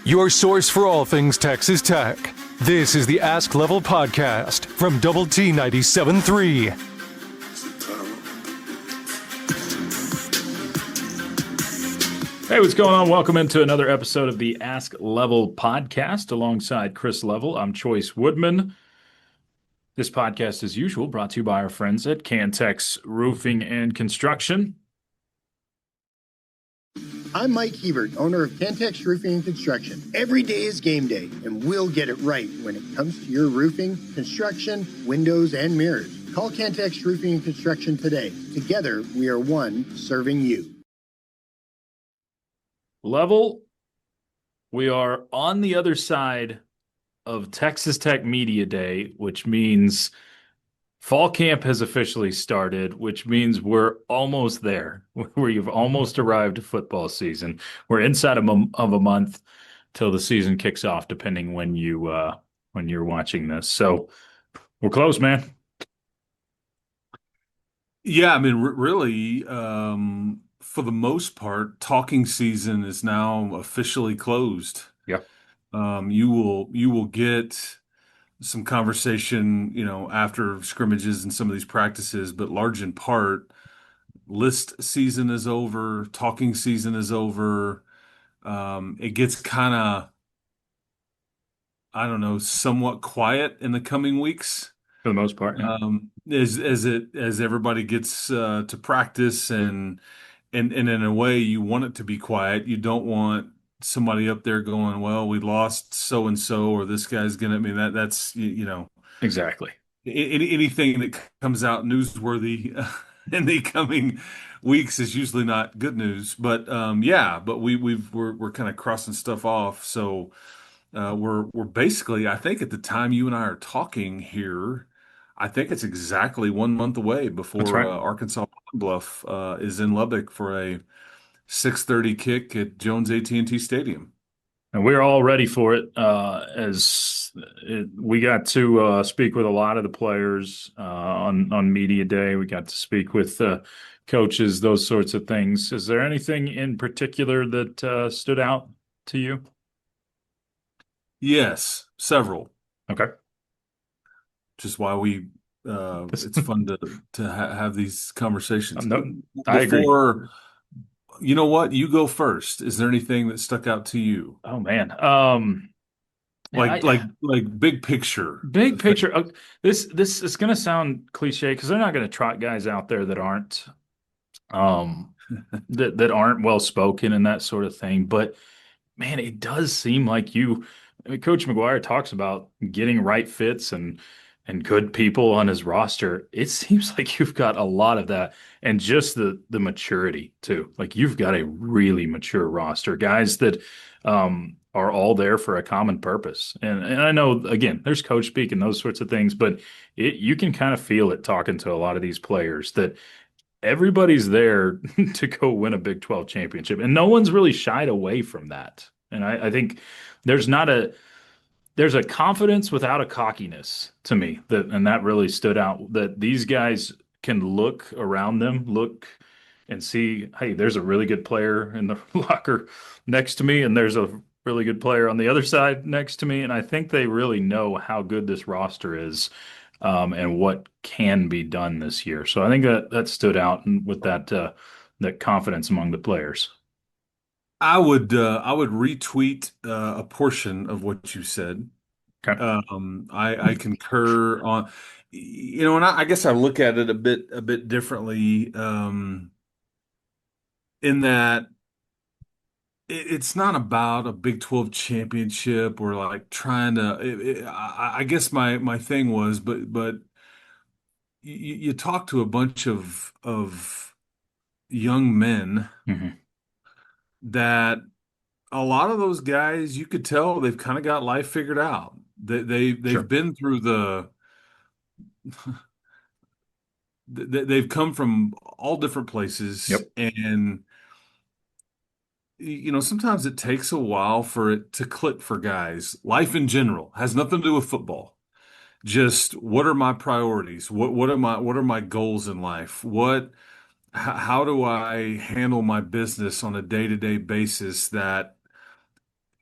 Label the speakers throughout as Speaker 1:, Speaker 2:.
Speaker 1: Your source for all things Texas Tech. This is the Ask Level podcast from Double T 97.3.
Speaker 2: Hey, what's going on? Welcome into another episode of the Ask Level podcast alongside Chris Level. I'm Chois Woodman. This podcast, as usual, brought to you by our friends at Cantex Roofing and Construction.
Speaker 3: I'm Mike Hebert, owner of Cantex Roofing and Construction. Every day is game day, and we'll get it right when it comes to your roofing, construction, windows, and mirrors. Call Cantex Roofing and Construction today. Together, we are one serving you.
Speaker 2: Level, we are on the other side of Texas Tech Media Day, which means fall camp has officially started, which means we're almost there. We've almost arrived to football season. We're inside of a month till the season kicks off, depending when you're watching this. So we're close, man.
Speaker 4: Yeah, I mean, really, for the most part, talking season is now officially closed.
Speaker 2: Yeah.
Speaker 4: You will get some conversation, after scrimmages and some of these practices, but large in part, list season is over, talking season is over. It gets kind of, I don't know, somewhat quiet in the coming weeks.
Speaker 2: For the most part, yeah.
Speaker 4: As everybody gets to practice and in a way you want it to be quiet. You don't want somebody up there going, well, we lost so and so, or this guy's gonna. I mean that's
Speaker 2: Exactly.
Speaker 4: Anything that comes out newsworthy in the coming weeks is usually not good news. But but we're kind of crossing stuff off. So we're basically, I think at the time you and I are talking here, I think it's exactly 1 month away before
Speaker 2: That's right.
Speaker 4: Arkansas Bluff is in Lubbock for a 6:30 kick at Jones AT&T Stadium.
Speaker 2: And we're all ready for it. We got to speak with a lot of the players on Media Day. We got to speak with coaches, those sorts of things. Is there anything in particular that stood out to you?
Speaker 4: Yes, several.
Speaker 2: Okay.
Speaker 4: Which is why it's fun to have these conversations.
Speaker 2: I agree.
Speaker 4: You know what? You go first. Is there anything that stuck out to you?
Speaker 2: Oh man.
Speaker 4: Like big picture.
Speaker 2: Big picture. This is going to sound cliche because they're not going to trot guys out there that aren't that aren't well spoken and that sort of thing. But man, it does seem like Coach McGuire talks about getting right fits and good people on his roster. It seems like you've got a lot of that, and just the maturity too. Like you've got a really mature roster, guys that are all there for a common purpose. And I know, again, there's coach speak and those sorts of things, but you can kind of feel it talking to a lot of these players that everybody's there to go win a Big 12 championship, and no one's really shied away from that. And I think there's a confidence without a cockiness to me and that really stood out, that these guys can look around them, look and see, hey, there's a really good player in the locker next to me, and there's a really good player on the other side next to me. And I think they really know how good this roster is, and what can be done this year. So I think that stood out with that confidence among the players.
Speaker 4: I would retweet a portion of what you said.
Speaker 2: Okay.
Speaker 4: I concur on, and I guess I look at it a bit differently, in that it's not about a Big 12 championship or like trying to. I guess my thing was, but you talk to a bunch of young men.
Speaker 2: Mm-hmm.
Speaker 4: That a lot of those guys, you could tell they've kind of got life figured out. They've
Speaker 2: Sure.
Speaker 4: been through they've come from all different places.
Speaker 2: Yep.
Speaker 4: And sometimes it takes a while for it to click for guys. Life in general has nothing to do with football. Just what are my priorities? What are my goals in life? How do I handle my business on a day-to-day basis that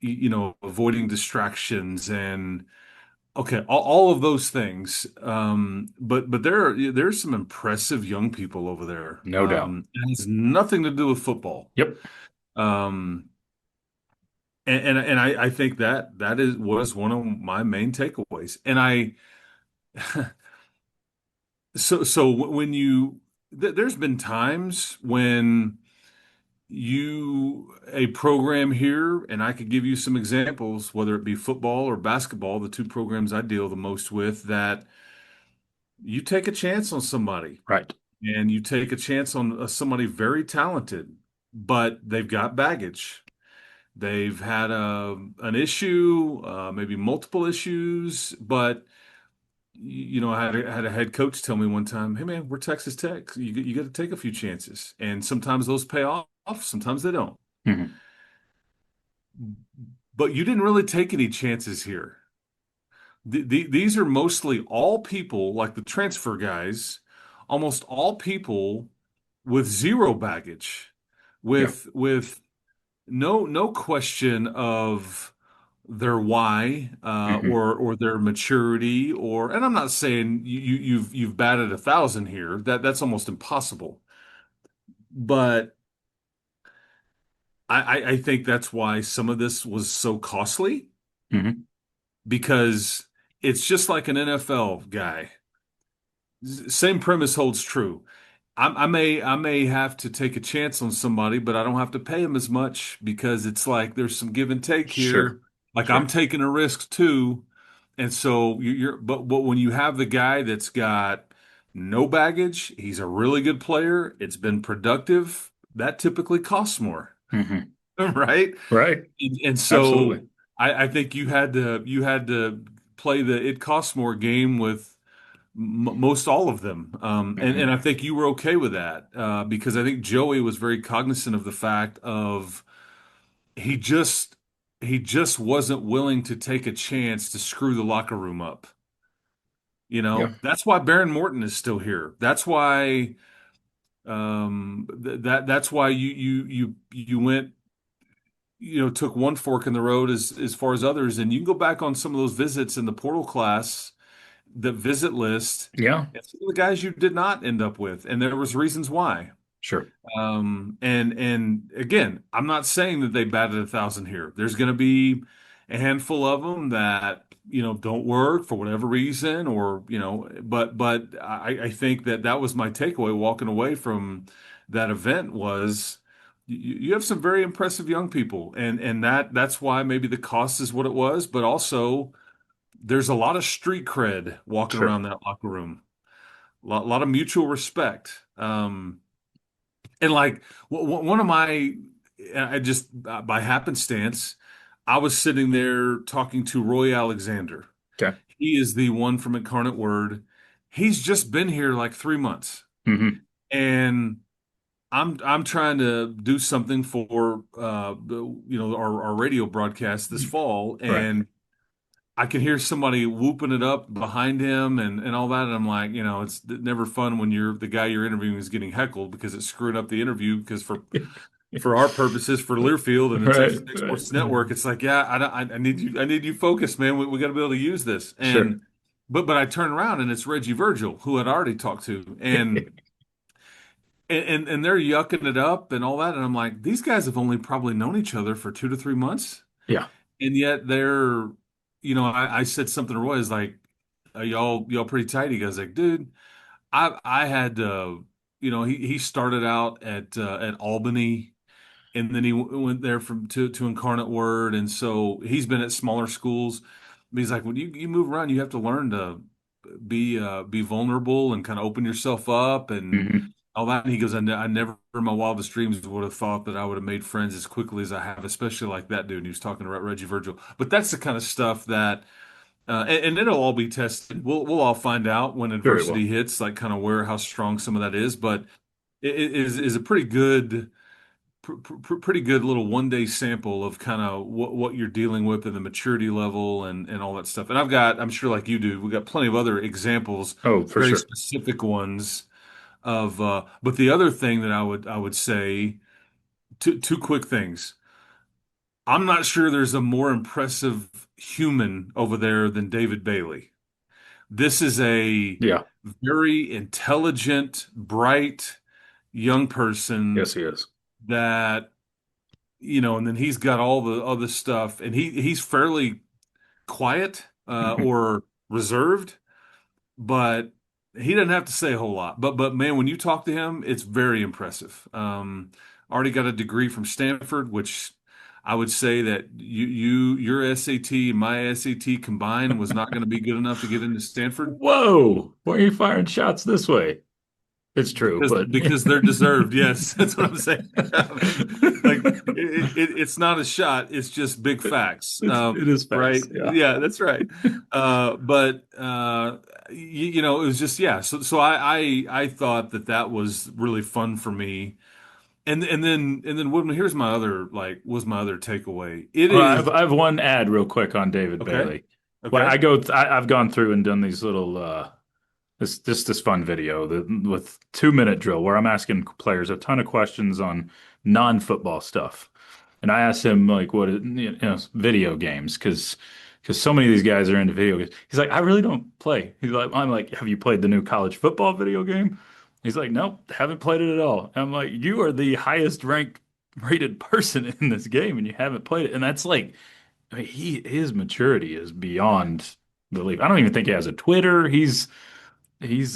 Speaker 4: avoiding distractions and okay, all of those things. But there's some impressive young people over there.
Speaker 2: No doubt.
Speaker 4: It has nothing to do with football.
Speaker 2: Yep.
Speaker 4: Um, and I think that was one of my main takeaways. And I so when there's been times when a program here, and I could give you some examples, whether it be football or basketball, the two programs I deal the most with, that you take a chance on somebody
Speaker 2: Right.
Speaker 4: and you take a chance on somebody very talented, but they've got baggage. They've had an issue, maybe multiple issues, but I had a head coach tell me one time, "Hey man, we're Texas Tech. You got to take a few chances, and sometimes those pay off, sometimes they don't.
Speaker 2: Hmm.
Speaker 4: But you didn't really take any chances here. These are mostly all people, like the transfer guys, almost all people with zero baggage,
Speaker 2: Yeah.
Speaker 4: with no question of their why
Speaker 2: Hmm.
Speaker 4: or their maturity and I'm not saying you've batted 1,000 here. That's almost impossible. But I think that's why some of this was so costly
Speaker 2: Hmm.
Speaker 4: because it's just like an NFL guy. Same premise holds true. I may have to take a chance on somebody, but I don't have to pay them as much because it's like there's some give and take
Speaker 2: Sure.
Speaker 4: here. Like I'm
Speaker 2: Sure.
Speaker 4: taking a risk too, and so but when you have the guy that's got no baggage, he's a really good player. It's been productive. That typically costs more,
Speaker 2: Hmm.
Speaker 4: right?
Speaker 2: Right.
Speaker 4: And so
Speaker 2: Absolutely.
Speaker 4: I think you had to play the it costs more game with most all of them. And
Speaker 2: Hmm.
Speaker 4: I think you were okay with that because I think Joey was very cognizant of the fact of he just he just wasn't willing to take a chance to screw the locker room up.
Speaker 2: Yeah.
Speaker 4: That's why Baron Morton is still here. That's why that's why you went took one fork in the road as far as others, and you can go back on some of those visits in the portal class, the visit list,
Speaker 2: Yeah.
Speaker 4: and some of the guys you did not end up with, and there was reasons why.
Speaker 2: Sure.
Speaker 4: And again, I'm not saying that they batted 1,000 here. There's going to be a handful of them that don't work for whatever reason, or but I think that was my takeaway walking away from that event was you have some very impressive young people, and that's why maybe the cost is what it was, but also there's a lot of street cred walking
Speaker 2: Sure.
Speaker 4: around that locker room, lot of mutual respect. And like one of my, I just by happenstance, I was sitting there talking to Roy Alexander.
Speaker 2: Okay.
Speaker 4: He is the one from Incarnate Word. He's just been here like 3 months,
Speaker 2: Hmm.
Speaker 4: and I'm trying to do something for our radio broadcast this fall,
Speaker 2: Right.
Speaker 4: and I can hear somebody whooping it up behind him and all that. And I'm like, it's never fun when the guy you're interviewing is getting heckled because it's screwing up the interview. Because for our purposes, for Learfield and the
Speaker 2: Right.
Speaker 4: Texas Tech
Speaker 2: Right.
Speaker 4: Sports Network, it's like, yeah, I need you focused, man. We got to be able to use this.
Speaker 2: Sure.
Speaker 4: But I turn around and it's Reggie Virgil who I'd already talked to, and they're yucking it up and all that. And I'm like, these guys have only probably known each other for 2 to 3 months.
Speaker 2: Yeah.
Speaker 4: And yet I said something to Roy is like, y'all pretty tight. He goes like, dude, I had he started out at Albany, and then he went there to Incarnate Word, and so he's been at smaller schools. But he's like, when you move around, you have to learn to be vulnerable and kind of open yourself up and
Speaker 2: Hmm.
Speaker 4: all that. And he goes, I never in my wildest dreams would have thought that I would have made friends as quickly as I have, especially like that dude. And he was talking to Reggie Virgil. But that's the kind of stuff that, and it'll all be tested. We'll all find out when
Speaker 2: Very well.
Speaker 4: adversity hits, like kind of how strong some of that is. But it is a pretty good little 1 day sample of kind of what you're dealing with and the maturity level and all that stuff. And I'm sure like you do, we've got plenty of other examples,
Speaker 2: Oh, for
Speaker 4: very
Speaker 2: sure.
Speaker 4: specific ones but the other thing that I would say two quick things. I'm not sure there's a more impressive human over there than David Bailey. This is a
Speaker 2: Yeah.
Speaker 4: very intelligent, bright young person
Speaker 2: Yes, he is.
Speaker 4: that, and then he's got all the other stuff, and he's fairly quiet or reserved, but he doesn't have to say a whole lot. But man, when you talk to him, it's very impressive. Already got a degree from Stanford, which I would say that your SAT and my SAT combined was not going to be good enough to get into Stanford
Speaker 2: Whoa, why are you firing shots this way? It's true,
Speaker 4: because
Speaker 2: but
Speaker 4: because they're deserved. Yes, that's what I'm saying. Like it's not a shot; it's just big facts.
Speaker 2: it is
Speaker 4: Right?
Speaker 2: fast. Yeah.
Speaker 4: Yeah, that's right. But it was just yeah. So I thought that was really fun for me. And then Woodman, here's my other was my other takeaway. It
Speaker 2: Well,
Speaker 4: is
Speaker 2: I have one ad real quick on David
Speaker 4: okay.
Speaker 2: Bailey. Well,
Speaker 4: Okay.
Speaker 2: I've gone through and done these little this fun video with 2 minute drill where I'm asking players a ton of questions on non-football stuff. And I asked him like video games because so many of these guys are into video games. He's like, I really don't play. I'm like, have you played the new college football video game? He's like, nope, haven't played it at all. And I'm like, you are the highest rated person in this game and you haven't played it. And that's like, I mean, his maturity is beyond belief. I don't even think he has a Twitter. He's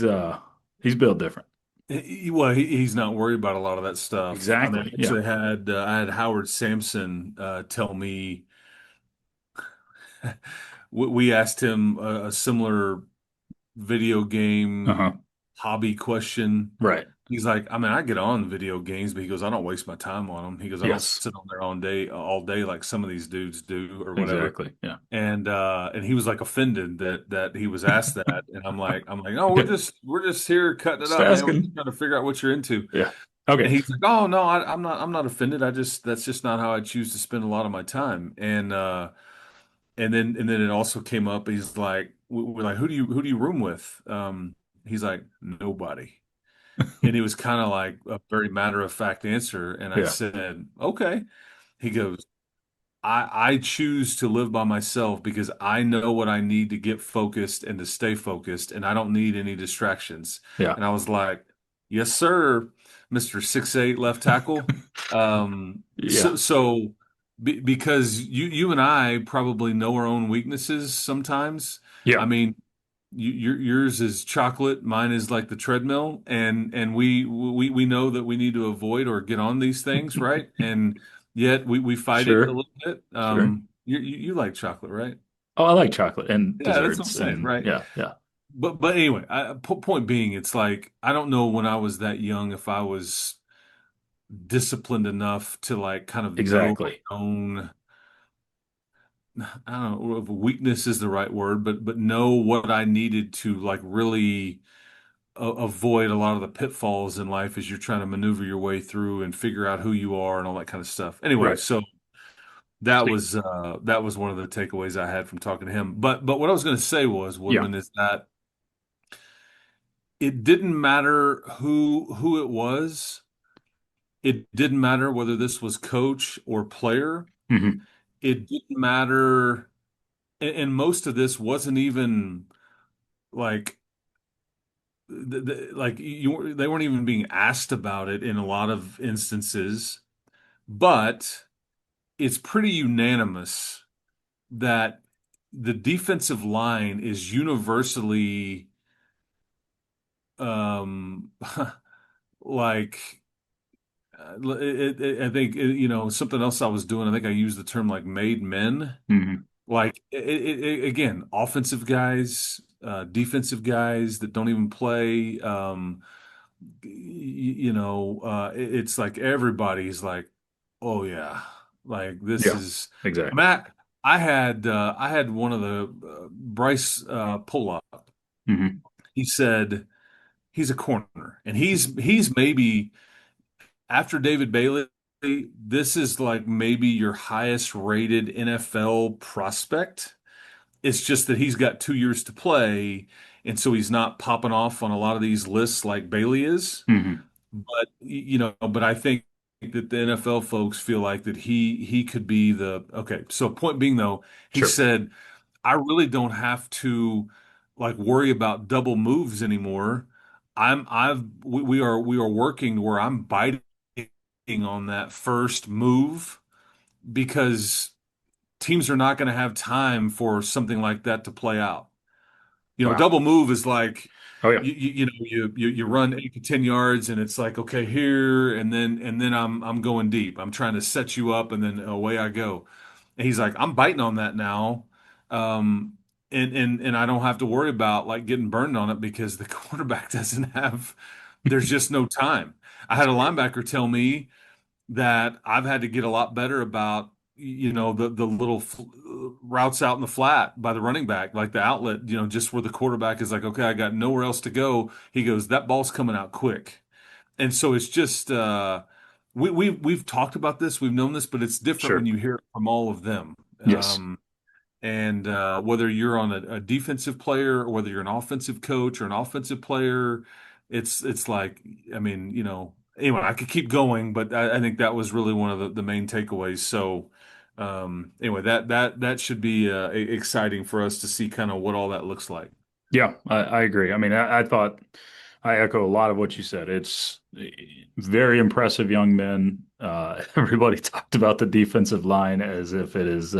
Speaker 2: uh he's built different.
Speaker 4: Well, he's not worried about a lot of that stuff. I mean,
Speaker 2: Exactly.
Speaker 4: I
Speaker 2: Yeah.
Speaker 4: actually had I had Howard Sampson tell me we asked him a similar video game
Speaker 2: Uh-huh.
Speaker 4: hobby question.
Speaker 2: Right.
Speaker 4: He's like, I mean, I get on video games, but he goes, I don't waste my time on them. He goes, I don't
Speaker 2: Yes.
Speaker 4: sit on there all day like some of these dudes do or whatever.
Speaker 2: Exactly. Yeah.
Speaker 4: And he was like offended that he was asked that, and I'm like, oh, we're just here cutting it
Speaker 2: Just
Speaker 4: up, man. We're just
Speaker 2: asking.
Speaker 4: trying to figure out what you're into.
Speaker 2: Yeah.
Speaker 4: And
Speaker 2: Okay.
Speaker 4: he's like, oh no, I'm not offended. That's just not how I choose to spend a lot of my time. And then it also came up. He's like, we're like, who do you room with? He's like, nobody. And it was kind of like a very matter of fact answer. And I
Speaker 2: Yeah.
Speaker 4: said, okay. He goes, I choose to live by myself because I know what I need to get focused and to stay focused, and I don't need any distractions.
Speaker 2: Yeah.
Speaker 4: And I was like, yes, sir, Mr. 6'8" left tackle.
Speaker 2: Yeah.
Speaker 4: Because you and I probably know our own weaknesses sometimes. I
Speaker 2: Yeah.
Speaker 4: mean, yours is chocolate, mine is like the treadmill, and we know that we need to avoid or get on these things, right? And yet we fight it a
Speaker 2: Sure.
Speaker 4: little bit.
Speaker 2: Sure.
Speaker 4: You like chocolate, right?
Speaker 2: Oh, I like chocolate and
Speaker 4: Yeah, that's what I'm
Speaker 2: desserts
Speaker 4: saying,
Speaker 2: and
Speaker 4: right?
Speaker 2: yeah. Yeah.
Speaker 4: But anyway, point being, it's like I don't know when I was that young if I was disciplined enough to like kind of know
Speaker 2: Exactly.
Speaker 4: my own. I don't know if weakness is the right word, but know what I needed to like really avoid a lot of the pitfalls in life as you're trying to maneuver your way through and figure out who you are and all that kind of stuff. Anyway,
Speaker 2: Right.
Speaker 4: so that
Speaker 2: See.
Speaker 4: was one of the takeaways I had from talking to him. But what I was going to say was,
Speaker 2: Yeah.
Speaker 4: Woodman, is that it didn't matter who it was. It didn't matter whether this was coach or player.
Speaker 2: Hmm.
Speaker 4: It didn't matter, and most of this wasn't even like like they weren't even being asked about it in a lot of instances. But it's pretty unanimous that the defensive line is universally um like I think something else I was doing. I think I used the term like made men.
Speaker 2: Hmm.
Speaker 4: Like again, offensive guys, defensive guys that don't even play. It's like everybody's like, oh yeah, like this
Speaker 2: Yeah.
Speaker 4: is. I
Speaker 2: Exactly.
Speaker 4: mean, I had one of the Bryce Pollock.
Speaker 2: Hmm.
Speaker 4: He said he's a corner, and he's maybe after David Bailey, this is like maybe your highest rated NFL prospect. It's just that he's got 2 years to play, and so he's not popping off on a lot of these lists like Bailey is.
Speaker 2: Hmm.
Speaker 4: But I think that the NFL folks feel like that he could be the okay. So point being though, he
Speaker 2: Sure.
Speaker 4: said, I really don't have to like worry about double moves anymore. We are working where I'm biting on that first move because teams are not going to have time for something like that to play out. You know, a
Speaker 2: Wow.
Speaker 4: double move is like
Speaker 2: Oh yeah.
Speaker 4: you run 8 to 10 yards and it's like okay here and then I'm going deep. I'm trying to set you up and then away I go. And he's like, I'm biting on that now. Um, and I don't have to worry about like getting burned on it because the quarterback doesn't have, there's just no time. I
Speaker 2: That's
Speaker 4: had a
Speaker 2: great.
Speaker 4: linebacker tell me that I've had to get a lot better about, the little routes out in the flat by the running back, like the outlet, just where the quarterback is like, okay, I got nowhere else to go. He goes, that ball's coming out quick. And so it's just we've talked about this, we've known this, but it's different when
Speaker 2: Sure.
Speaker 4: you hear it from all of them.
Speaker 2: Yes.
Speaker 4: And whether you're on a defensive player or whether you're an offensive coach or an offensive player, it's like, I mean, anyway, I could keep going, but I think that was really one of the main takeaways. So anyway, that should be exciting for us to see kind of what all that looks like.
Speaker 2: Yeah, I agree. I mean, I thought I echo a lot of what you said. It's very impressive young men. Everybody talked about the defensive line as if it is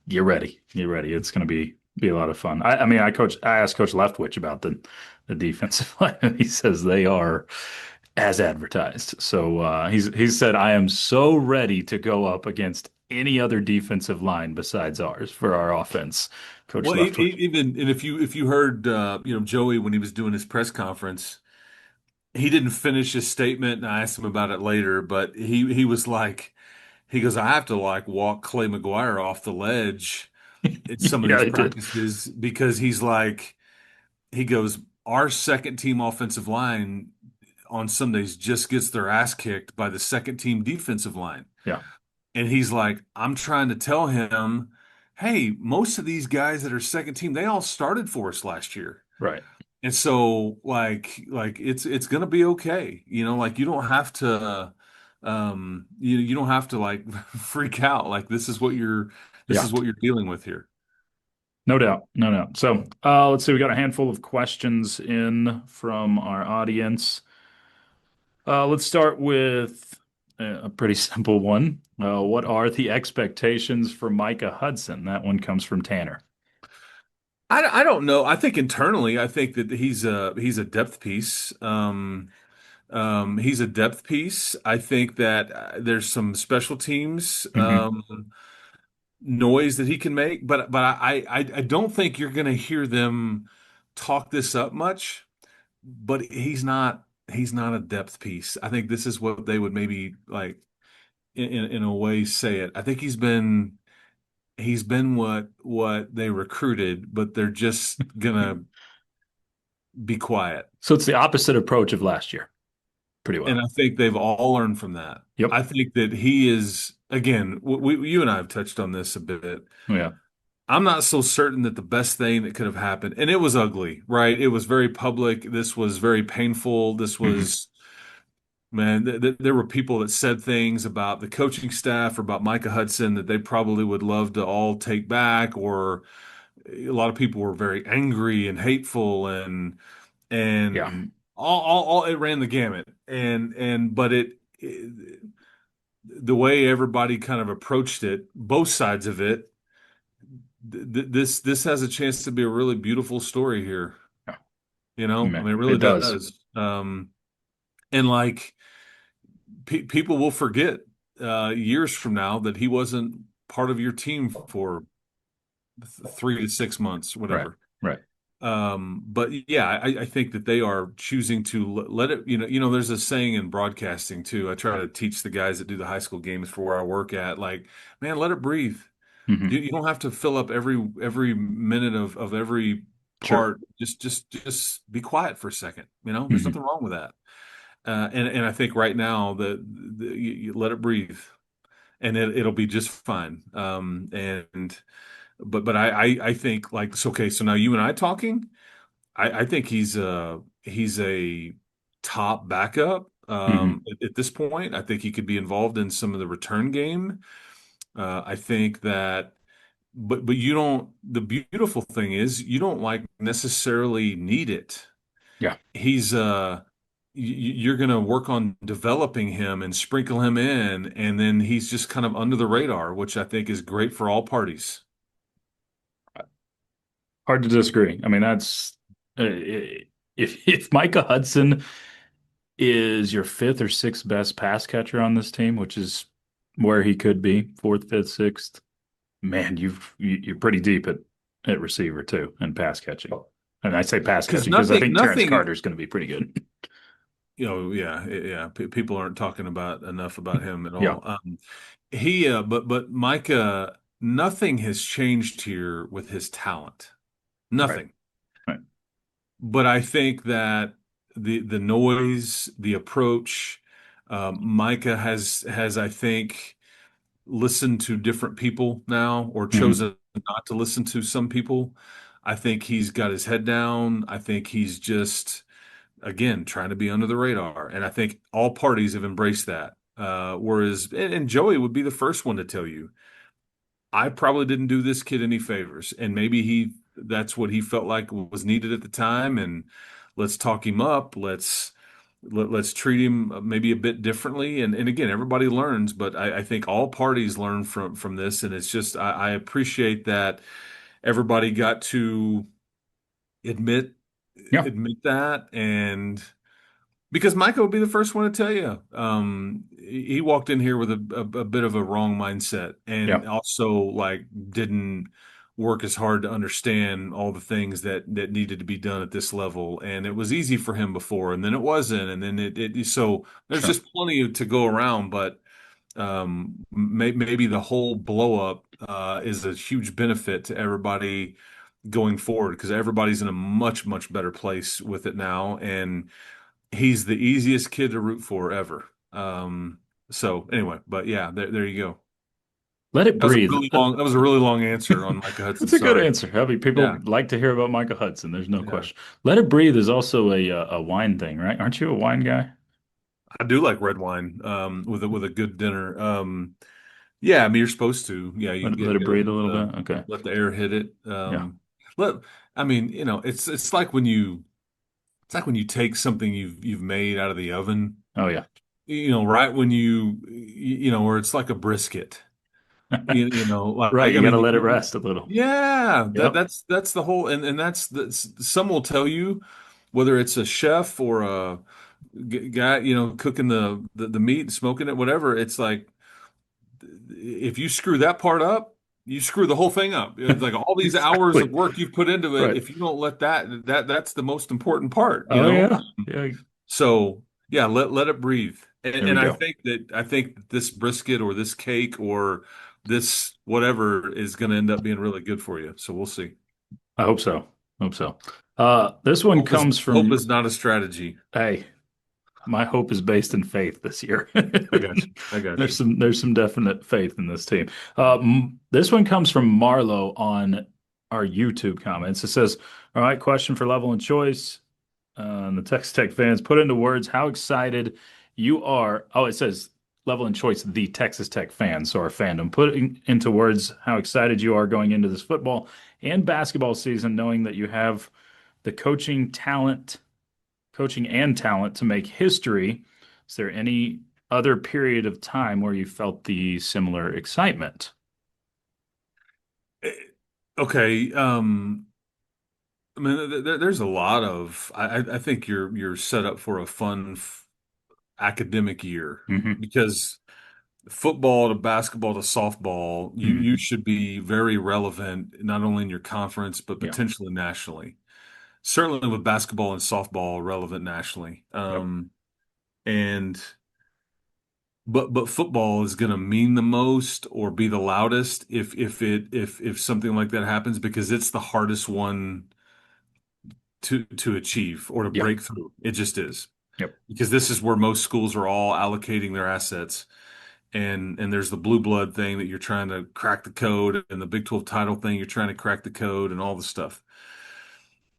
Speaker 2: get ready, get ready. It's going to be a lot of fun. I mean, I asked Coach Leftwich about the defensive line, and he says they are as advertised. So he's said I am so ready to go up against any other defensive line besides ours for our offense. Coach
Speaker 4: Well,
Speaker 2: Leftwich.
Speaker 4: even and if you heard Joey when he was doing his press conference, he didn't finish his statement, and I asked him about it later, but he was like, he goes, I have to like walk Clay McGuire off the ledge at some of
Speaker 2: Yeah,
Speaker 4: these
Speaker 2: they did.
Speaker 4: practices because he's like, he goes, our second team offensive line on Sundays just gets their ass kicked by the second team defensive line.
Speaker 2: Yeah,
Speaker 4: And he's like, I'm trying to tell him, hey, most of these guys that are second team, they all started for us last year.
Speaker 2: right.
Speaker 4: And so like it's gonna be okay. Like you don't have to you don't have to like freak out. Like this
Speaker 2: Yeah,
Speaker 4: is what you're dealing with here.
Speaker 2: no doubt. No doubt. So let's see. We got a handful of questions in from our audience. Let's start with a pretty simple one. What are the expectations for Micah Hudson? That one comes from Tanner.
Speaker 4: I don't know. I think internally, I think that he's a depth piece. He's a depth piece. I think that there's some special teams
Speaker 2: Hmm.
Speaker 4: noise that he can make, but I don't think you're going to hear them talk this up much. But he's not a depth piece. I think this is what they would maybe like in a way say it. I think he's been what they recruited, but they're just gonna be quiet.
Speaker 2: So it's the opposite approach of last year. Pretty
Speaker 4: And
Speaker 2: well.
Speaker 4: I think they've all learned from that.
Speaker 2: Yep.
Speaker 4: I think that he is, again, you and I have touched on this a bit.
Speaker 2: Yeah.
Speaker 4: I'm not so certain that the best thing that could have happened, and it was ugly, right? It was very public. This was very painful. This
Speaker 2: Hmm.
Speaker 4: was, man, there were people that said things about the coaching staff or about Micah Hudson that they probably would love to all take back, or a lot of people were very angry and hateful
Speaker 2: Yeah.
Speaker 4: and all it ran the gamut. But the way everybody kind of approached it, both sides of it, this has a chance to be a really beautiful story here.
Speaker 2: Yeah.
Speaker 4: I
Speaker 2: Man,
Speaker 4: mean, it really
Speaker 2: it does.
Speaker 4: does. And like people will forget years from now that he wasn't part of your team for 3 to 6 months,
Speaker 2: Right.
Speaker 4: whatever.
Speaker 2: Right.
Speaker 4: But yeah, I think that they are choosing to let it, there's a saying in broadcasting too. I try to teach the guys that do the high school games for where I work at, like, man, let it breathe.
Speaker 2: Hmm.
Speaker 4: You don't have to fill up every minute of every
Speaker 2: Sure.
Speaker 4: part. Just be quiet for a second. There's
Speaker 2: Hmm.
Speaker 4: nothing wrong with that. And I think right now you let it breathe, and it'll be just fine. But I think like so okay. So now you and I talking. I think he's a top backup.
Speaker 2: Hmm.
Speaker 4: at this point. I think he could be involved in some of the return game. I think that, but you don't. The beautiful thing is you don't like necessarily need it.
Speaker 2: Yeah.
Speaker 4: He's you're going to work on developing him and sprinkle him in, and then he's just kind of under the radar, which I think is great for all parties.
Speaker 2: Hard to disagree. I mean, that's if Micah Hudson is your fifth or sixth best pass catcher on this team, which is where he could be, fourth, fifth, sixth, man, you're pretty deep at receiver too and pass catching. And I say pass
Speaker 4: Because
Speaker 2: catching because I think Terrence
Speaker 4: nothing,
Speaker 2: Carter is going to be pretty good.
Speaker 4: yeah. People aren't talking about enough about him at
Speaker 2: Yeah.
Speaker 4: all. But Micah, nothing has changed here with his talent.
Speaker 2: Right.
Speaker 4: Nothing.
Speaker 2: Right.
Speaker 4: But I think that the noise, the approach, Micah has I think listened to different people now, or
Speaker 2: Hmm.
Speaker 4: chosen not to listen to some people. I think he's got his head down. I think he's just again trying to be under the radar, and I think all parties have embraced that. Whereas, and Joey would be the first one to tell you, I probably didn't do this kid any favors, and maybe that's what he felt like was needed at the time, and let's talk him up. Let's treat him maybe a bit differently, and again, everybody learns, but I think all parties learn from this, and it's just I appreciate that everybody got to admit
Speaker 2: Yeah.
Speaker 4: admit that, and because Micah would be the first one to tell you, he walked in here with a bit of a wrong mindset,
Speaker 2: Yeah.
Speaker 4: and also like didn't work as hard to understand all the things that needed to be done at this level. And it was easy for him before, and then it wasn't, and then so there's
Speaker 2: Sure.
Speaker 4: just plenty to go around. But maybe the whole blow up is a huge benefit to everybody going forward because everybody's in a much better place with it now, and he's the easiest kid to root for ever. So anyway, but yeah, there you go.
Speaker 2: Let it breathe.
Speaker 4: That was a really long answer on Micah Hudson.
Speaker 2: That's a good
Speaker 4: Sorry.
Speaker 2: answer. I mean, people
Speaker 4: Yeah,
Speaker 2: like to hear about Micah Hudson. There's no
Speaker 4: yeah.
Speaker 2: question. Let it breathe is also a wine thing, right? Aren't you a wine guy?
Speaker 4: I do like red wine with a good dinner. Yeah, I mean you're supposed to. Yeah, you
Speaker 2: Let it
Speaker 4: get
Speaker 2: breathe a little bit. Okay.
Speaker 4: let the air hit it.
Speaker 2: Yeah.
Speaker 4: Let I mean, it's like when you take something you've made out of the oven,
Speaker 2: Oh yeah.
Speaker 4: right when where it's like a brisket. Like
Speaker 2: Right.
Speaker 4: I
Speaker 2: You got to
Speaker 4: mean,
Speaker 2: let it rest a little.
Speaker 4: yeah,
Speaker 2: Yep.
Speaker 4: that's the whole, and some will tell you whether it's a chef or a guy, cooking the meat, smoking it, whatever. It's like if you screw that part up, you screw the whole thing up. It's like all these hours of
Speaker 2: Exactly.
Speaker 4: work you've put into it.
Speaker 2: Right.
Speaker 4: If you don't let that's the most important part,
Speaker 2: Oh yeah. Yeah.
Speaker 4: So yeah, let it breathe. And,
Speaker 2: There we
Speaker 4: and
Speaker 2: go.
Speaker 4: I think that this brisket or this cake or this whatever is going to end up being really good for you. So we'll see.
Speaker 2: I hope so. Hope so. This one comes
Speaker 4: Hope
Speaker 2: from,
Speaker 4: is not a strategy.
Speaker 2: hey, my hope is based in faith this year.
Speaker 4: I got you. I got you.
Speaker 2: There's some definite faith in this team. This one comes from Marlo on our YouTube comments. It says, "All right, question for Level and Choice. The Texas Tech fans, put into words how excited you are." Oh, it says Level and Choice, the Texas Tech fans, so our fandom. Putting into words how excited you are going into this football and basketball season, knowing that you have the coaching and talent to make history. Is there any other period of time where you felt the similar excitement?
Speaker 4: Eh, Okay. I mean, there's a lot of. I think you're set up for a fun academic year
Speaker 2: Hmm.
Speaker 4: because football to basketball to softball, you
Speaker 2: Hmm.
Speaker 4: should be very relevant not only in your conference but
Speaker 2: Yeah.
Speaker 4: potentially nationally. Certainly with basketball and softball relevant nationally.
Speaker 2: Yep.
Speaker 4: And but football is going to mean the most or be the loudest if something like that happens because it's the hardest one to achieve or to
Speaker 2: Yeah.
Speaker 4: break through. It just is
Speaker 2: Yep.
Speaker 4: because this is where most schools are all allocating their assets. And there's the blue blood thing that you're trying to crack the code, and the Big 12 title thing you're trying to crack the code, and all the stuff.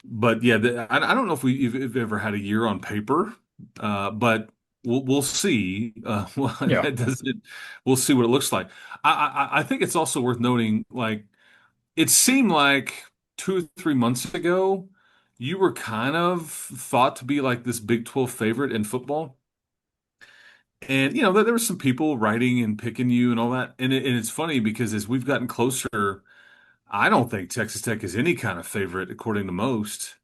Speaker 4: But yeah, I don't know if we've ever had a year on paper, but we'll see.
Speaker 2: Yeah.
Speaker 4: That doesn't. We'll see what it looks like. I think it's also worth noting, like it seemed like 2 or 3 months ago, you were kind of thought to be like this Big 12 favorite in football. And there were some people writing and picking you and all that. And it's funny because as we've gotten closer, I don't think Texas Tech is any kind of favorite according to most.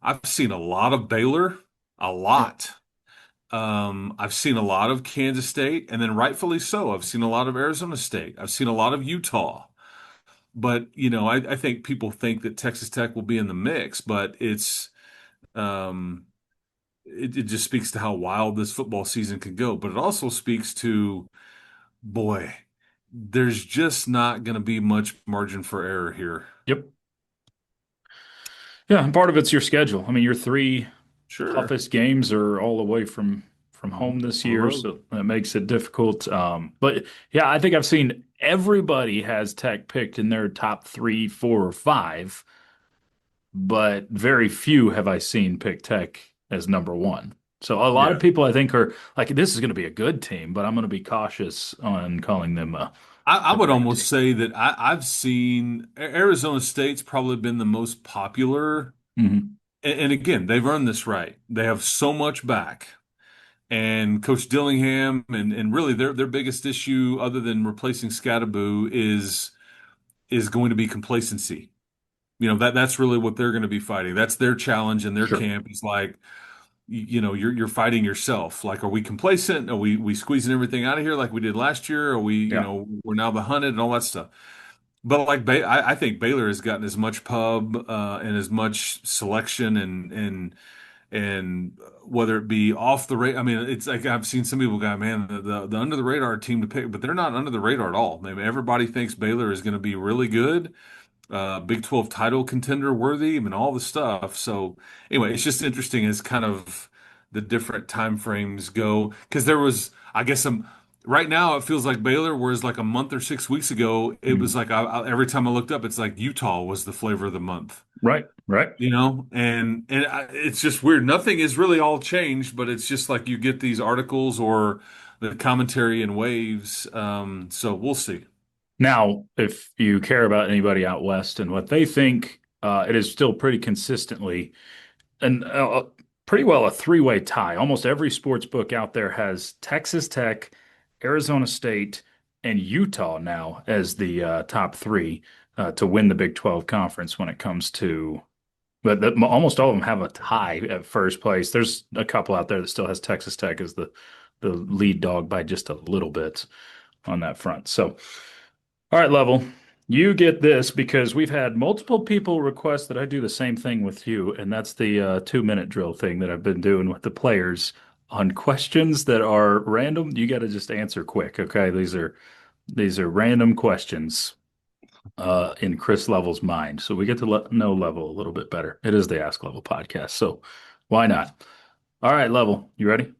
Speaker 4: I've seen a lot of Baylor, a
Speaker 2: Yeah.
Speaker 4: lot. I've seen a lot of Kansas State, and then rightfully so. I've seen a lot of Arizona State. I've seen a lot of Utah. But I think people think that Texas Tech will be in the mix, but um, it just speaks to how wild this football season could go. But it also speaks to, boy, there's just not going to be much margin for error here.
Speaker 2: Yep. Yeah, and part of it's your schedule. I mean, your three
Speaker 4: Sure.
Speaker 2: toughest games are all away from home this
Speaker 4: On the
Speaker 2: year,
Speaker 4: road.
Speaker 2: so that makes it difficult. But yeah, I think I've seen everybody has Tech picked in their top three, four, or five, but very few have I seen pick Tech as number one. So a lot of
Speaker 4: Yeah.
Speaker 2: people I think are like, this is going to be a good team, but I'm going to be cautious on calling them
Speaker 4: I
Speaker 2: a
Speaker 4: would
Speaker 2: great
Speaker 4: almost
Speaker 2: team.
Speaker 4: say that I've seen Arizona State's probably been the most popular.
Speaker 2: Hmm.
Speaker 4: And again, they've earned this right. They have so much back. And Coach Dillingham and really their biggest issue other than replacing Scattaboo is going to be complacency. That's really what they're going to be fighting. That's their challenge in their
Speaker 2: Sure.
Speaker 4: camp. Is like, you're fighting yourself. Like, are we complacent? Are we squeezing everything out of here like we did last year? Are we,
Speaker 2: Yeah.
Speaker 4: we're now the hunted and all that stuff. But like I think Baylor has gotten as much pub and as much selection and whether it be off the radar. I mean, it's like I've seen some people go, man, the under the radar team to pick, but they're not under the radar at all. Maybe everybody thinks Baylor is going to be really good, Big 12 title contender worthy, I mean, all the stuff. So anyway, it's just interesting as kind of the different time frames go because there was, I guess, some. Right now, it feels like Baylor, whereas like a month or 6 weeks ago, it was
Speaker 2: Mhm.
Speaker 4: like every time I looked up, it's like Utah was the flavor of the month,
Speaker 2: Right. Right.
Speaker 4: and it's just weird. Nothing is really all changed, but it's just like you get these articles or the commentary in waves. So we'll see.
Speaker 2: Now, if you care about anybody out west and what they think, it is still pretty consistently and pretty well a three-way tie. Almost every sports book out there has Texas Tech, Arizona State, and Utah now as the top three to win the Big 12 conference when it comes to. But almost all of them have a tie at first place. There's a couple out there that still has Texas Tech as the lead dog by just a little bit on that front. So. All right, Level. You get this because we've had multiple people request that I do the same thing with you, and that's the 2 minute drill thing that I've been doing with the players on questions that are random. You got to just answer quick, okay? These are random questions in Chris Level's mind, so we get to know Level a little bit better. It is the Ask Level podcast, so why not? All right, Level, you ready?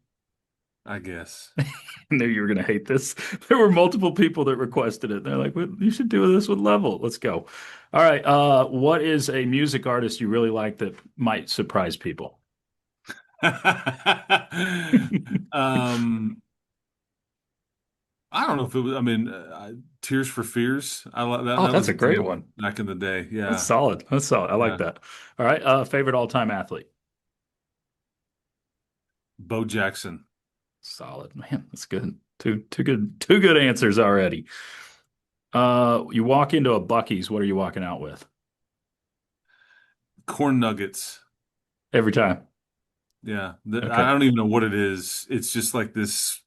Speaker 4: I guess.
Speaker 2: I knew you were going to hate this. There were multiple people that requested it. They're like, "Well, you should do this with Level. Let's go." All right. What is a music artist you really like that might surprise people?
Speaker 4: Um, I don't know if it was. I mean, Tears for Fears. I like that.
Speaker 2: Oh,
Speaker 4: That
Speaker 2: that's
Speaker 4: was
Speaker 2: a
Speaker 4: a
Speaker 2: great
Speaker 4: jam
Speaker 2: one.
Speaker 4: back in the day.
Speaker 2: That's
Speaker 4: Yeah,
Speaker 2: solid. That's solid. I like
Speaker 4: yeah.
Speaker 2: that. All right. Favorite all-time athlete?
Speaker 4: Bo Jackson,
Speaker 2: Solid. Man, that's good. Two good answers already. You walk into a Bucky's, what are you walking out with?
Speaker 4: corn nuggets.
Speaker 2: Every time.
Speaker 4: Yeah,
Speaker 2: Okay.
Speaker 4: I don't even know what it is. It's just like this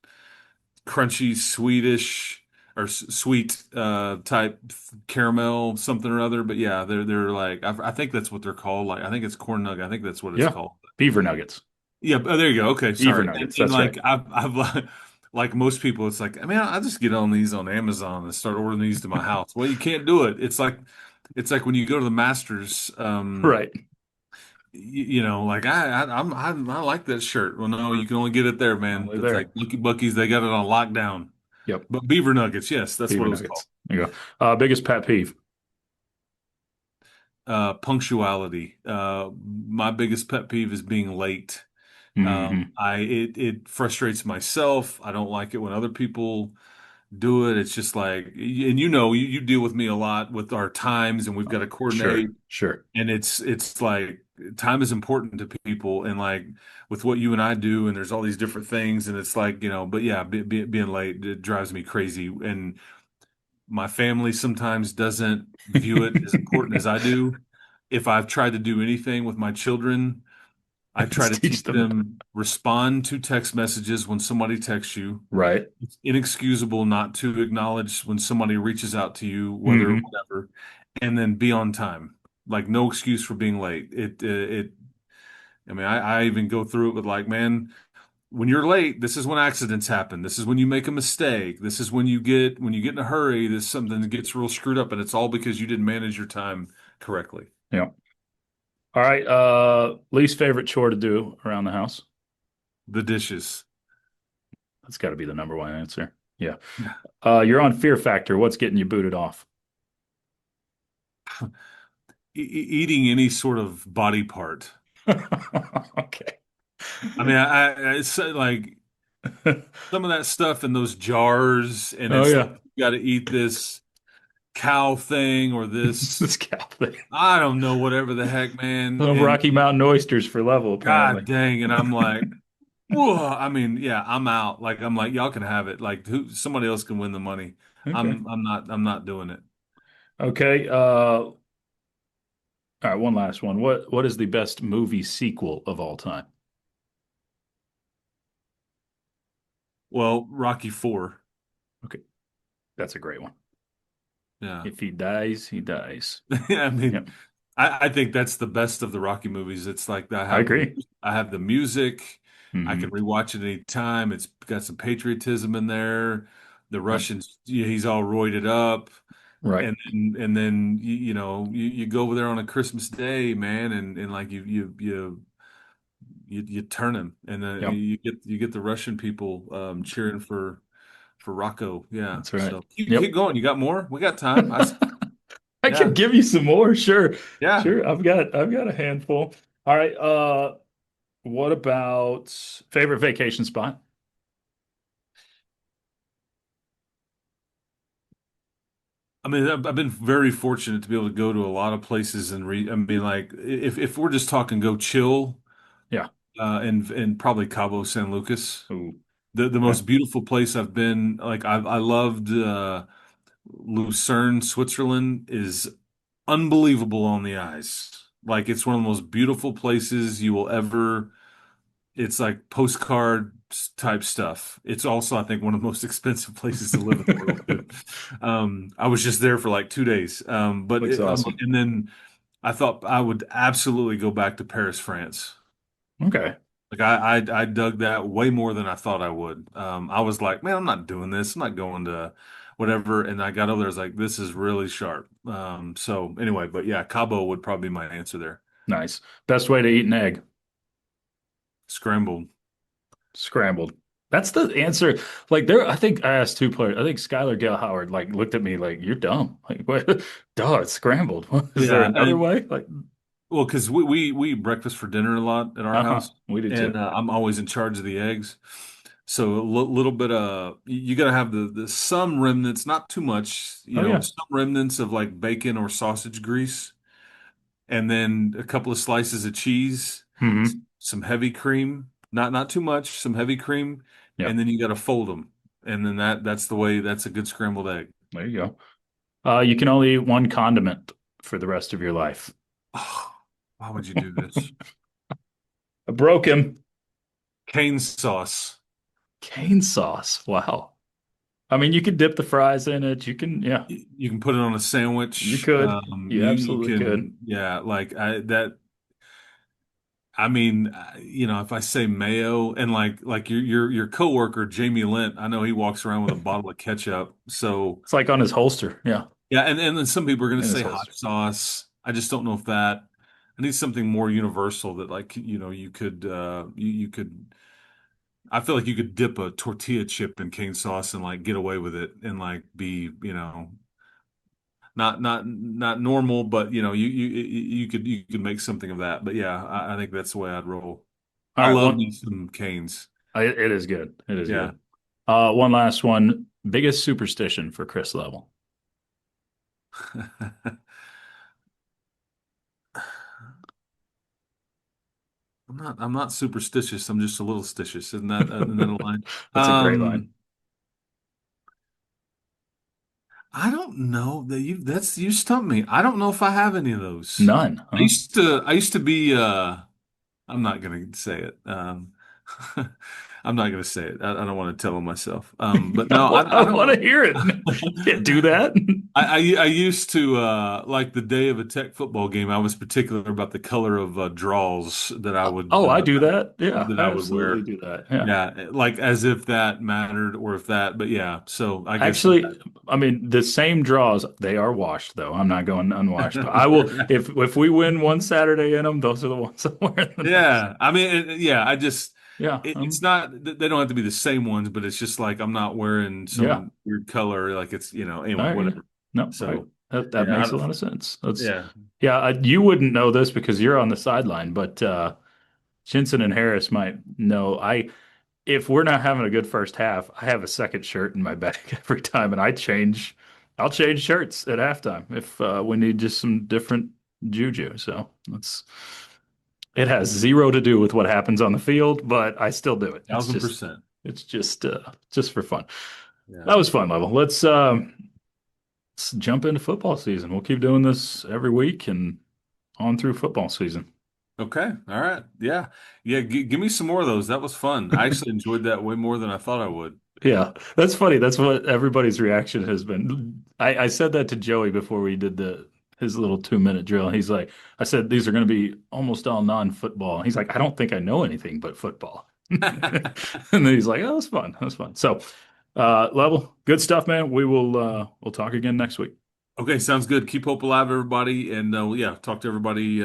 Speaker 4: crunchy, Swedish or sweet type caramel something or other. But yeah, they're like I think that's what they're called. Like I think it's corn nugget. I think that's what it's
Speaker 2: Yeah.
Speaker 4: called.
Speaker 2: Beaver Nuggets.
Speaker 4: Yeah, there you go. Okay,
Speaker 2: Beaver
Speaker 4: sorry. And,
Speaker 2: Nuggets.
Speaker 4: and
Speaker 2: That's right.
Speaker 4: like I've like most people, it's like I mean I just get on these on Amazon and start ordering these to my house. Well, you can't do it. It's like when you go to the Masters,
Speaker 2: Right.
Speaker 4: like I like that shirt. Well, no, you can only get it there, man.
Speaker 2: Only
Speaker 4: That's like
Speaker 2: there.
Speaker 4: Bucky's. They got it on lockdown.
Speaker 2: Yep.
Speaker 4: But Beaver Nuggets, yes, that's what
Speaker 2: Beaver
Speaker 4: it was called.
Speaker 2: Nuggets. There you go. Biggest pet peeve.
Speaker 4: Punctuality. My biggest pet peeve is being late.
Speaker 2: Hmm.
Speaker 4: It frustrates myself. I don't like it when other people do it. It's just like, and you deal with me a lot with our times, and we've got to
Speaker 2: Sure,
Speaker 4: coordinate.
Speaker 2: sure.
Speaker 4: And it's like time is important to people, and like with what you and I do, and there's all these different things, and it's like, but yeah, being late, it drives me crazy. And my family sometimes doesn't view it as important as I do. If I've tried to do anything with my children, I try
Speaker 2: Let's
Speaker 4: to
Speaker 2: teach
Speaker 4: teach
Speaker 2: them.
Speaker 4: them respond to text messages when somebody texts you.
Speaker 2: Right.
Speaker 4: It's inexcusable not to acknowledge when somebody reaches out to you, whether
Speaker 2: Hmm.
Speaker 4: whatever, and then be on time. Like no excuse for being late. I mean, I even go through it with like, man, when you're late, this is when accidents happen. This is when you make a mistake. This is when you get in a hurry, this something that gets real screwed up, and it's all because you didn't manage your time correctly.
Speaker 2: Yeah. All right. Least favorite chore to do around the house.
Speaker 4: The dishes.
Speaker 2: That's got to be the number one answer. Yeah.
Speaker 4: Yeah.
Speaker 2: You're on Fear Factor. What's getting you booted off?
Speaker 4: Eating any sort of body part.
Speaker 2: Okay.
Speaker 4: I mean, it's like some of that stuff in those jars, and
Speaker 2: Oh
Speaker 4: it's like
Speaker 2: yeah.
Speaker 4: you got to eat this cow thing or this,
Speaker 2: This cow thing.
Speaker 4: I don't know, whatever the heck, man. And
Speaker 2: Rocky Mountain oysters for level, apparently.
Speaker 4: God dang, and I'm like, whoa. I mean, yeah, I'm out. Like I'm like, y'all can have it. Like somebody else can win the money.
Speaker 2: Okay.
Speaker 4: I'm not doing it.
Speaker 2: Okay. All right, one last one. What is the best movie sequel of all time?
Speaker 4: Well, Rocky Four.
Speaker 2: Okay, that's a great one.
Speaker 4: Yeah.
Speaker 2: If he dies, he dies.
Speaker 4: Yeah, I
Speaker 2: Yep,
Speaker 4: mean, I think that's the best of the Rocky movies. It's like
Speaker 2: I agree.
Speaker 4: I have the music. I can
Speaker 2: Hmm.
Speaker 4: rewatch it anytime. It's got some patriotism in there. The
Speaker 2: Yep,
Speaker 4: Russians, he's all roided up,
Speaker 2: right.
Speaker 4: and then you go over there on a Christmas day, man, and like you turn him, and
Speaker 2: Yep,
Speaker 4: you get the Russian people cheering for Rocco. Yeah.
Speaker 2: that's right.
Speaker 4: So
Speaker 2: Yep.
Speaker 4: keep going. You got more? We got time.
Speaker 2: I
Speaker 4: Yeah.
Speaker 2: could give you some more. Sure.
Speaker 4: Yeah.
Speaker 2: Sure. I've got a handful. All right. What about favorite vacation spot?
Speaker 4: I mean, I've been very fortunate to be able to go to a lot of places and I mean, like, if we're just talking go chill,
Speaker 2: Yeah.
Speaker 4: and probably Cabo San Lucas,
Speaker 2: Ooh.
Speaker 4: the
Speaker 2: Okay.
Speaker 4: most beautiful place I've been. Like, I loved Lucerne, Switzerland is unbelievable on the eyes. Like, it's one of the most beautiful places you will ever. It's like postcard type stuff. It's also, I think, one of the most expensive places to live in the world too. I was just there for like 2 days.
Speaker 2: Looks awesome.
Speaker 4: And then I thought I would absolutely go back to Paris, France.
Speaker 2: Okay.
Speaker 4: Like I dug that way more than I thought I would. I was like, man, I'm not doing this. I'm not going to whatever. And I got over there. I was like, this is really sharp. So anyway, but yeah, Cabo would probably be my answer there.
Speaker 2: Nice. Best way to eat an egg?
Speaker 4: Scrambled.
Speaker 2: Scrambled. That's the answer. Like there, I think I asked two players. I think Skylar Gale Howard like looked at me like, "You're dumb." Like, what? Duh, it's scrambled. Is there
Speaker 4: Yeah,
Speaker 2: another way? Like,
Speaker 4: well, because we eat breakfast for dinner a lot at our
Speaker 2: uh-huh.
Speaker 4: house,
Speaker 2: We do
Speaker 4: and
Speaker 2: too.
Speaker 4: I'm always in charge of the eggs. So a little bit you got to have the some remnants, not too much,
Speaker 2: Oh yeah.
Speaker 4: some remnants of like bacon or sausage grease, and then a couple of slices of cheese,
Speaker 2: Hmm.
Speaker 4: some heavy cream, not too much, some heavy cream,
Speaker 2: Yep.
Speaker 4: and then you got to fold them, and then that's the way. That's a good scrambled egg.
Speaker 2: There you go. You can only eat one condiment for the rest of your life.
Speaker 4: Oh, why would you do this?
Speaker 2: I broke him.
Speaker 4: Cane sauce.
Speaker 2: Cane sauce. Wow. I mean, you could dip the fries in it. You can, yeah,
Speaker 4: You can put it on a
Speaker 2: you
Speaker 4: sandwich.
Speaker 2: could. You
Speaker 4: You
Speaker 2: absolutely could.
Speaker 4: can, yeah, like I mean, if I say mayo and like your coworker Jamie Lent, I know he walks around with a bottle of ketchup. So
Speaker 2: It's like on his holster. Yeah,
Speaker 4: yeah, and then some people are going to
Speaker 2: in his
Speaker 4: say
Speaker 2: holster.
Speaker 4: hot sauce. I just don't know if that. I need something more universal that like you could you could. I feel like you could dip a tortilla chip in cane sauce and like get away with it and like be not normal, but you could make something of that. But yeah, I think that's the way I'd roll.
Speaker 2: All
Speaker 4: I
Speaker 2: right,
Speaker 4: love me some Canes.
Speaker 2: it is good. It is
Speaker 4: Yeah.
Speaker 2: good. One last one. Biggest superstition for Chris Level.
Speaker 4: I'm not superstitious. I'm just a little stitious. Isn't that a line?
Speaker 2: That's a great line.
Speaker 4: I don't know that you stumped me. I don't know if I have any of those.
Speaker 2: None,
Speaker 4: I
Speaker 2: huh?
Speaker 4: used to I used to be I'm not gonna say it. I'm not gonna say it. I don't want to tell on myself. But no,
Speaker 2: I
Speaker 4: I
Speaker 2: want to
Speaker 4: don't.
Speaker 2: hear it. You can't do that.
Speaker 4: I used to like the day of a Tech football game. I was particular about the color of draws that I would
Speaker 2: Oh, I do that. Yeah,
Speaker 4: that
Speaker 2: I
Speaker 4: I would
Speaker 2: absolutely
Speaker 4: wear.
Speaker 2: do that. Yeah.
Speaker 4: Yeah, like as if that mattered or if that. But yeah, so I guess
Speaker 2: Actually, I mean, the same draws, they are washed though. I'm not going unwashed, but I will if we win one Saturday in them, those are the ones I'm wearing the next.
Speaker 4: Yeah, I mean, yeah,
Speaker 2: Yeah.
Speaker 4: it's not, they don't have to be the same ones, but it's just like I'm not wearing
Speaker 2: Yeah.
Speaker 4: some weird color, like it's,
Speaker 2: All
Speaker 4: anyway,
Speaker 2: right. Yeah.
Speaker 4: whatever.
Speaker 2: No, right.
Speaker 4: So,
Speaker 2: That
Speaker 4: yeah,
Speaker 2: makes a lot of sense. That's
Speaker 4: yeah.
Speaker 2: yeah. You wouldn't know this because you're on the sideline, but Jensen and Harris might know. If we're not having a good first half, I have a second shirt in my bag every time, and I'll change shirts at halftime if we need just some different juju. So it has zero to do with what happens on the field, but I still do it.
Speaker 4: %.
Speaker 2: It's just for fun.
Speaker 4: Yeah.
Speaker 2: That was fun, Level. Let's jump into football season. We'll keep doing this every week and on through football season.
Speaker 4: Okay. All right. Yeah. Yeah. Give me some more of those. That was fun. I actually enjoyed that way more than I thought I would.
Speaker 2: Yeah, that's funny. That's what everybody's reaction has been. I said that to Joey before we did his little 2 minute drill. He's like, I said these are going to be almost all non-football. He's like, I don't think I know anything but football. And then he's like, oh, that's fun. That's fun. So, Level, good stuff, man. We'll talk again next week.
Speaker 4: Okay. Sounds good. Keep hope alive, everybody. And yeah, talk to everybody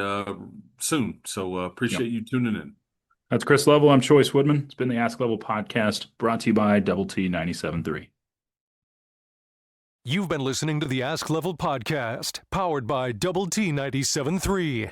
Speaker 4: soon. So
Speaker 2: Yep.
Speaker 4: appreciate you tuning in.
Speaker 2: That's Chris Level. I'm Choice Woodman. It's been the Ask Level podcast brought to you by Double T 97.3.
Speaker 1: You've been listening to the Ask Level podcast, powered by Double T 97.3.